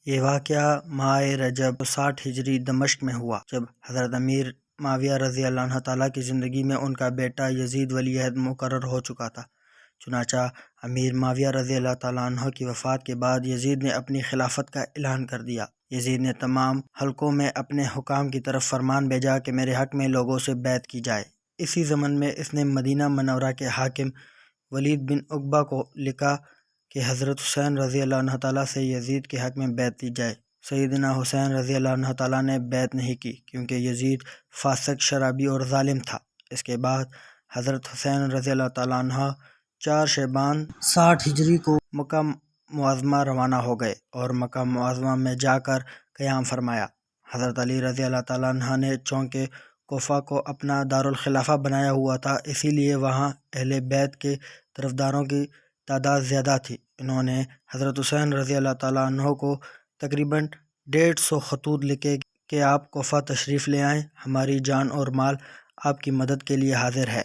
یہ واقعہ ماہ رجب 60 ہجری دمشق میں ہوا، جب حضرت امیر معاویہ رضی اللہ عنہ تعالیٰ کی زندگی میں ان کا بیٹا یزید ولی عہد مقرر ہو چکا تھا۔ چنانچہ امیر معاویہ رضی اللہ تعالیٰ عنہ کی وفات کے بعد یزید نے اپنی خلافت کا اعلان کر دیا۔ یزید نے تمام حلقوں میں اپنے حکام کی طرف فرمان بھیجا کہ میرے حق میں لوگوں سے بیعت کی جائے۔ اسی ضمن میں اس نے مدینہ منورہ کے حاکم ولید بن عقبہ کو لکھا کہ حضرت حسین رضی اللہ عنہ تعالیٰ سے یزید کے حق میں بیعت دی جائے۔ سیدنا حسین رضی اللہ عنہ تعالیٰ نے بیعت نہیں کی کیونکہ یزید فاسق، شرابی اور ظالم تھا۔ اس کے بعد حضرت حسین رضی اللہ تعالیٰ عنہ 4 شعبان 60 ہجری کو مکہ معظمہ روانہ ہو گئے اور مکہ معظمہ میں جا کر قیام فرمایا۔ حضرت علی رضی اللہ تعالیٰ عنہ نے چونکہ کوفہ کو اپنا دارالخلافہ بنایا ہوا تھا، اسی لیے وہاں اہل بیت کے طرفداروں کی تعداد زیادہ تھی۔ انہوں نے حضرت حسین رضی اللہ تعالیٰ عنہ کو تقریباً 150 خطوط لکھے کہ آپ کوفہ تشریف لے آئیں، ہماری جان اور مال آپ کی مدد کے لیے حاضر ہے۔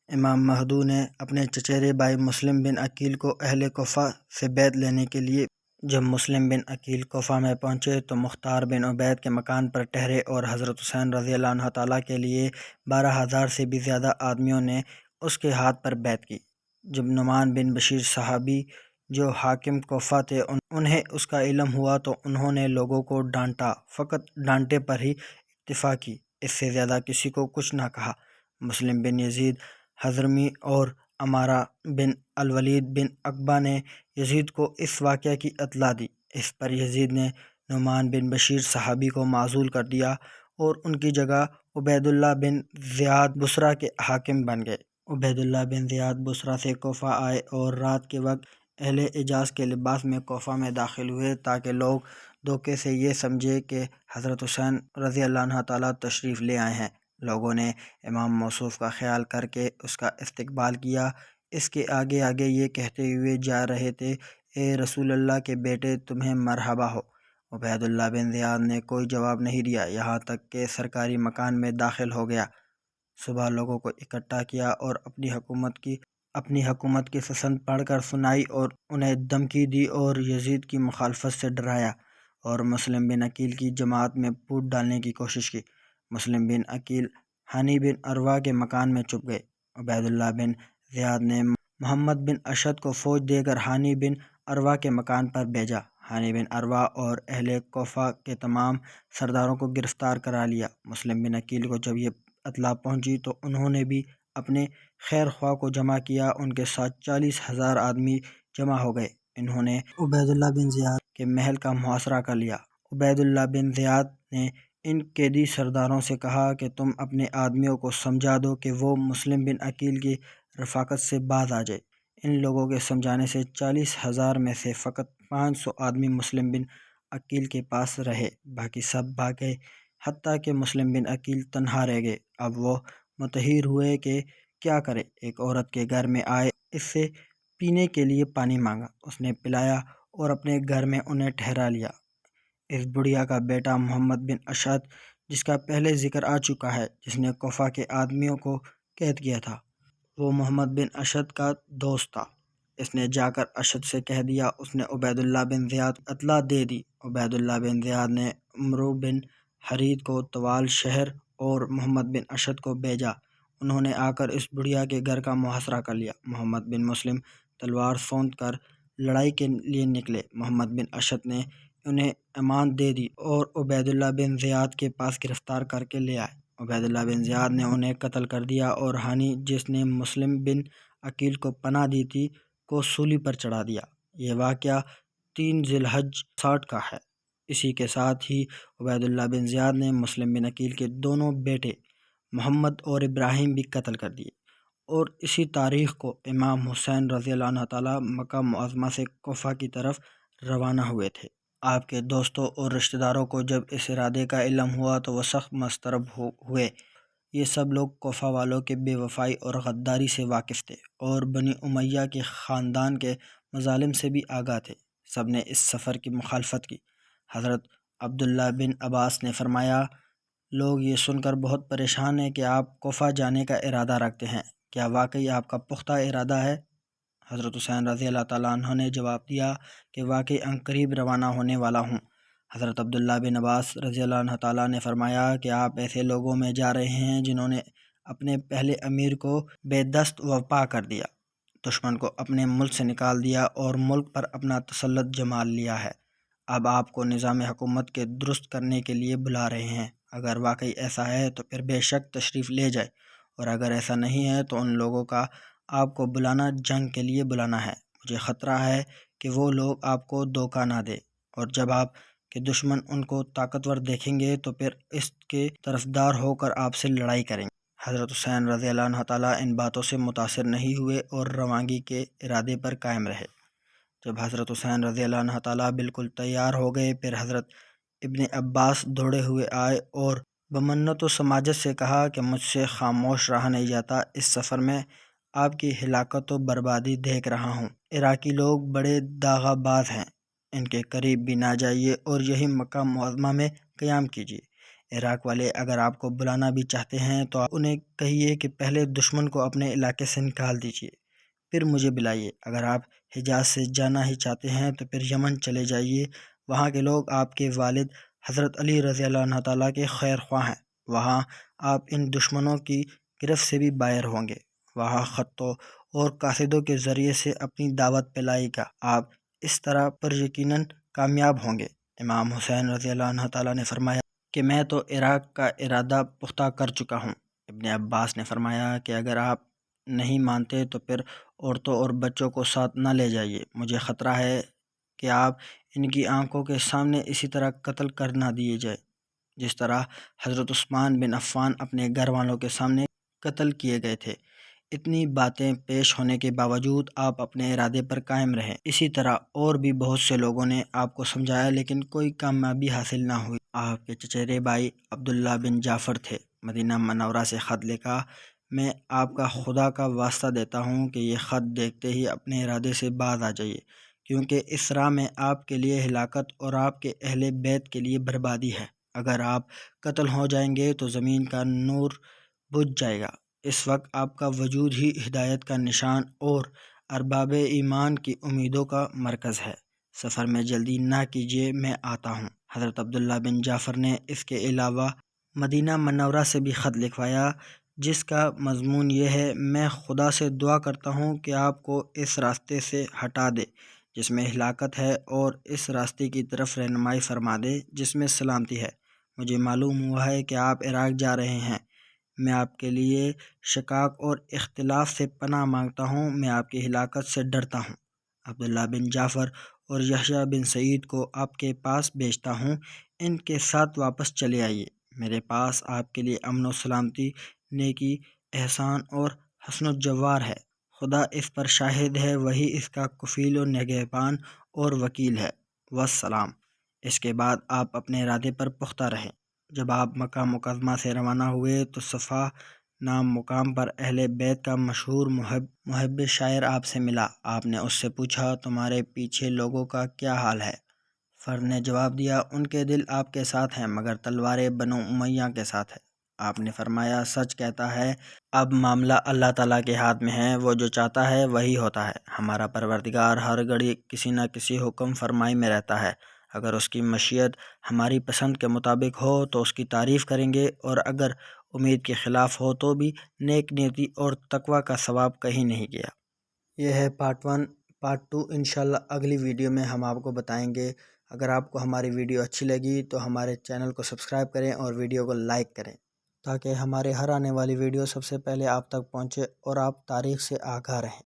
امام مہدی نے اپنے چچیرے بھائی مسلم بن عقیل کو اہل کوفہ سے بیعت لینے کے لیے جب مسلم بن عقیل کوفہ میں پہنچے تو مختار بن عبید کے مکان پر ٹھہرے اور حضرت حسین رضی اللہ عنہ تعالیٰ کے لیے 12,000 سے بھی زیادہ آدمیوں نے اس کے ہاتھ پر بیعت کی۔ جب نعمان بن بشیر صحابی جو حاکم کوفہ تھے انہیں اس کا علم ہوا تو انہوں نے لوگوں کو ڈانٹا، فقط ڈانٹے پر ہی اکتفا کی، اس سے زیادہ کسی کو کچھ نہ کہا۔ مسلم بن یزید حضرمی اور امارہ بن الولید بن عقبہ نے یزید کو اس واقعہ کی اطلاع دی۔ اس پر یزید نے نعمان بن بشیر صحابی کو معزول کر دیا اور ان کی جگہ عبید اللہ بن زیاد بصرہ کے حاکم بن گئے۔ عبید اللہ بن زیاد بصرہ سے کوفہ آئے اور رات کے وقت اہل حجاز کے لباس میں کوفہ میں داخل ہوئے تاکہ لوگ دھوکے سے یہ سمجھے کہ حضرت حسین رضی اللہ عنہ تعالیٰ تشریف لے آئے ہیں۔ لوگوں نے امام موصوف کا خیال کر کے اس کا استقبال کیا۔ اس کے آگے آگے یہ کہتے ہوئے جا رہے تھے، اے رسول اللہ کے بیٹے، تمہیں مرحبا ہو۔ عبید اللہ بن زیاد نے کوئی جواب نہیں دیا یہاں تک کہ سرکاری مکان میں داخل ہو گیا۔ صبح لوگوں کو اکٹھا کیا اور اپنی حکومت کی پسند پڑھ کر سنائی اور انہیں دھمکی دی اور یزید کی مخالفت سے ڈرایا اور مسلم بن عقیل کی جماعت میں پھوٹ ڈالنے کی کوشش کی۔ مسلم بن عقیل ہانی بن عروہ کے مکان میں چھپ گئے۔ عبید اللہ بن زیاد نے محمد بن اشد کو فوج دے کر ہانی بن عروہ کے مکان پر بھیجا۔ ہانی بن عروہ اور اہل کوفہ کے تمام سرداروں کو گرفتار کرا لیا۔ مسلم بن عقیل کو جب یہ اطلاع پہنچی تو انہوں نے بھی اپنے خیر خواہ کو جمع کیا۔ ان کے ساتھ 40,000 آدمی جمع ہو گئے۔ انہوں نے عبید اللہ بن زیاد کے محل کا محاصرہ کر لیا۔ عبید اللہ بن زیاد نے ان قیدی سرداروں سے کہا کہ تم اپنے آدمیوں کو سمجھا دو کہ وہ مسلم بن عقیل کی رفاقت سے باز آ جائے۔ ان لوگوں کے سمجھانے سے 40,000 میں سے فقط 500 آدمی مسلم بن عقیل کے پاس رہے، باقی سب بھاگ گئے، حتیٰ کہ مسلم بن عقیل تنہا رہ گئے۔ اب وہ متحیر ہوئے کہ کیا کرے۔ ایک عورت کے گھر میں آئے، اس سے پینے کے لیے پانی مانگا، اس نے پلایا اور اپنے گھر میں انہیں ٹھہرا لیا۔ اس بڑھیا کا بیٹا محمد بن اشد، جس کا پہلے ذکر آ چکا ہے، جس نے کوفہ کے آدمیوں کو قید کیا تھا، وہ محمد بن اشد کا دوست تھا۔ اس نے جا کر اشد سے کہہ دیا۔ اس نے عبید اللہ بن زیاد کو اطلاع دے دی۔ عبید اللہ بن زیاد نے عمرو بن حرید کو طوال شہر اور محمد بن اشد کو بھیجا۔ انہوں نے آ کر اس بڑھیا کے گھر کا محاصرہ کر لیا۔ محمد بن مسلم تلوار سونت کر لڑائی کے لیے نکلے۔ محمد بن اشد نے انہیں امان دے دی اور عبید اللہ بن زیاد کے پاس گرفتار کر کے لے آئے۔ عبید اللہ بن زیاد نے انہیں قتل کر دیا اور ہانی، جس نے مسلم بن عقیل کو پناہ دی تھی، کو سولی پر چڑھا دیا۔ یہ واقعہ 3 ذی الحجہ 60 کا ہے۔ اسی کے ساتھ ہی عبید اللہ بن زیاد نے مسلم بن عقیل کے دونوں بیٹے محمد اور ابراہیم بھی قتل کر دیے، اور اسی تاریخ کو امام حسین رضی اللہ عنہ تعالیٰ مکہ معظمہ سے کوفہ کی طرف روانہ ہوئے تھے۔ آپ کے دوستوں اور رشتہ داروں کو جب اس ارادے کا علم ہوا تو وہ سخت مضطرب ہوئے۔ یہ سب لوگ کوفہ والوں کے بے وفائی اور غداری سے واقف تھے اور بنی امیہ کے خاندان کے مظالم سے بھی آگاہ تھے۔ سب نے اس سفر کی مخالفت کی۔ حضرت عبداللہ بن عباس نے فرمایا، لوگ یہ سن کر بہت پریشان ہیں کہ آپ کوفہ جانے کا ارادہ رکھتے ہیں، کیا واقعی آپ کا پختہ ارادہ ہے؟ حضرت حسین رضی اللہ تعالیٰ عنہ نے جواب دیا کہ واقعی عنقریب روانہ ہونے والا ہوں۔ حضرت عبداللہ بن عباس رضی اللہ عنہ تعالیٰ نے فرمایا کہ آپ ایسے لوگوں میں جا رہے ہیں جنہوں نے اپنے پہلے امیر کو بے دست و پا کر دیا، دشمن کو اپنے ملک سے نکال دیا اور ملک پر اپنا تسلط جما لیا ہے۔ اب آپ کو نظام حکومت کے درست کرنے کے لیے بلا رہے ہیں۔ اگر واقعی ایسا ہے تو پھر بے شک تشریف لے جائے، اور اگر ایسا نہیں ہے تو ان لوگوں کا آپ کو بلانا جنگ کے لیے بلانا ہے۔ مجھے خطرہ ہے کہ وہ لوگ آپ کو دھوکہ نہ دے، اور جب آپ کے دشمن ان کو طاقتور دیکھیں گے تو پھر اس کے طرفدار ہو کر آپ سے لڑائی کریں گے۔ حضرت حسین رضی اللہ عنہ تعالیٰ ان باتوں سے متاثر نہیں ہوئے اور روانگی کے ارادے پر قائم رہے۔ جب حضرت حسین رضی اللہ عنہ تعالیٰ بالکل تیار ہو گئے، پھر حضرت ابن عباس دوڑے ہوئے آئے اور بمنت و سماجت سے کہا کہ مجھ سے خاموش رہا نہیں جاتا، اس سفر میں آپ کی ہلاکت و بربادی دیکھ رہا ہوں۔ عراقی لوگ بڑے داغا باز ہیں، ان کے قریب بھی نہ جائیے اور یہی مکہ معظمہ میں قیام کیجیے۔ عراق والے اگر آپ کو بلانا بھی چاہتے ہیں تو آپ انہیں کہیے کہ پہلے دشمن کو اپنے علاقے سے نکال دیجیے، پھر مجھے بلائیے۔ اگر آپ حجاز سے جانا ہی چاہتے ہیں تو پھر یمن چلے جائیے، وہاں کے لوگ آپ کے والد حضرت علی رضی اللہ عنہ تعالیٰ کے خیر خواہ ہیں، وہاں آپ ان دشمنوں کی گرفت سے بھی باہر ہوں گے۔ وہاں خطوں اور قاصدوں کے ذریعے سے اپنی دعوت پھیلائے گا، آپ اس طرح پر یقیناً کامیاب ہوں گے۔ امام حسین رضی اللہ عنہ تعالیٰ نے فرمایا کہ میں تو عراق کا ارادہ پختہ کر چکا ہوں۔ ابن عباس نے فرمایا کہ اگر آپ نہیں مانتے تو پھر عورتوں اور بچوں کو ساتھ نہ لے جائیے، مجھے خطرہ ہے کہ آپ ان کی آنکھوں کے سامنے اسی طرح قتل کر نہ دیے جائے جس طرح حضرت عثمان بن عفان اپنے گھر والوں کے سامنے قتل کیے گئے تھے۔ اتنی باتیں پیش ہونے کے باوجود آپ اپنے ارادے پر قائم رہیں۔ اسی طرح اور بھی بہت سے لوگوں نے آپ کو سمجھایا لیکن کوئی کامیابی حاصل نہ ہوئی۔ آپ کے چچیرے بھائی عبداللہ بن جعفر تھے، مدینہ منورہ سے خط لکھا، میں آپ کا خدا کا واسطہ دیتا ہوں کہ یہ خط دیکھتے ہی اپنے ارادے سے باز آ جائیے، کیونکہ اس راہ میں آپ کے لیے ہلاکت اور آپ کے اہل بیت کے لیے بربادی ہے۔ اگر آپ قتل ہو جائیں گے تو زمین کا نور بجھ جائے گا، اس وقت آپ کا وجود ہی ہدایت کا نشان اور ارباب ایمان کی امیدوں کا مرکز ہے۔ سفر میں جلدی نہ کیجیے، میں آتا ہوں۔ حضرت عبداللہ بن جعفر نے اس کے علاوہ مدینہ منورہ سے بھی خط لکھوایا، جس کا مضمون یہ ہے، میں خدا سے دعا کرتا ہوں کہ آپ کو اس راستے سے ہٹا دے جس میں ہلاکت ہے، اور اس راستے کی طرف رہنمائی فرما دے جس میں سلامتی ہے۔ مجھے معلوم ہوا ہے کہ آپ عراق جا رہے ہیں، میں آپ کے لیے شقاق اور اختلاف سے پناہ مانگتا ہوں، میں آپ کی ہلاکت سے ڈرتا ہوں۔ عبداللہ بن جعفر اور یحییٰ بن سعید کو آپ کے پاس بھیجتا ہوں، ان کے ساتھ واپس چلے آئیے۔ میرے پاس آپ کے لیے امن و سلامتی، نیکی، احسان اور حسن الجوار ہے، خدا اس پر شاہد ہے، وہی اس کا کفیل و نگہبان اور وکیل ہے۔ والسلام۔ اس کے بعد آپ اپنے ارادے پر پختہ رہیں۔ جب آپ مکہ مکرمہ سے روانہ ہوئے تو صفا نام مقام پر اہل بیت کا مشہور محب شاعر آپ سے ملا۔ آپ نے اس سے پوچھا، تمہارے پیچھے لوگوں کا کیا حال ہے؟ فرد نے جواب دیا، ان کے دل آپ کے ساتھ ہیں مگر تلواریں بنو امیہ کے ساتھ ہے۔ آپ نے فرمایا، سچ کہتا ہے، اب معاملہ اللہ تعالیٰ کے ہاتھ میں ہے، وہ جو چاہتا ہے وہی ہوتا ہے۔ ہمارا پروردگار ہر گھڑی کسی نہ کسی حکم فرمائی میں رہتا ہے، اگر اس کی مشیت ہماری پسند کے مطابق ہو تو اس کی تعریف کریں گے، اور اگر امید کے خلاف ہو تو بھی نیک نیتی اور تقوی کا ثواب کہیں نہیں گیا۔ یہ ہے پارٹ 1۔ پارٹ 2 انشاءاللہ اگلی ویڈیو میں ہم آپ کو بتائیں گے۔ اگر آپ کو ہماری ویڈیو اچھی لگی تو ہمارے چینل کو سبسکرائب کریں اور ویڈیو کو لائک کریں تاکہ ہمارے ہر آنے والی ویڈیو سب سے پہلے آپ تک پہنچے اور آپ تاریخ سے آگاہ رہیں۔